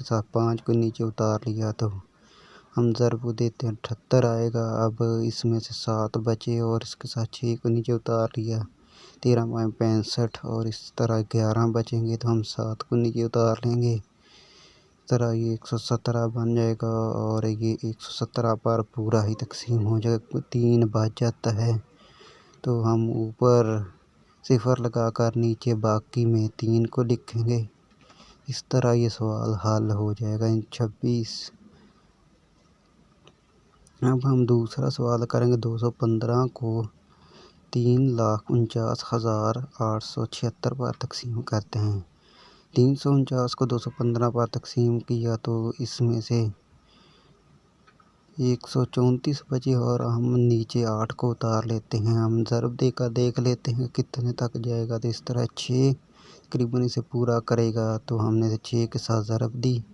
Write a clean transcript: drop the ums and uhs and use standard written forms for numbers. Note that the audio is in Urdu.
کے ساتھ 5 کو نیچے اتار لیا تو ہم ضرب کو دیتے ہیں 78 آئے گا۔ اب اس میں سے 7 بچے اور اس کے ساتھ 6 کو نیچے اتار لیا 13 × 65 اور اس طرح 11 بچیں گے تو ہم 7 کو نیچے اتار لیں گے۔ اس طرح یہ 117 بن جائے گا اور یہ 117 پر پورا ہی تقسیم ہو جائے گا۔ 3 بچ جاتا ہے تو ہم اوپر 0 لگا کر نیچے باقی میں 3 کو لکھیں گے۔ اس طرح یہ سوال حل ہو جائے گا 26۔ اب ہم دوسرا سوال کریں گے 215 کو 3,49,876 پر تقسیم کرتے ہیں۔ 349 کو 215 پر تقسیم کیا تو اس میں سے 134 بچے اور ہم نیچے 8 کو اتار لیتے ہیں۔ ہم ضرب دے کر دیکھ لیتے ہیں کتنے تک جائے گا تو اس طرح 6 تقریباً اسے پورا کرے گا تو ہم نے 6 کے ساتھ ضرب دی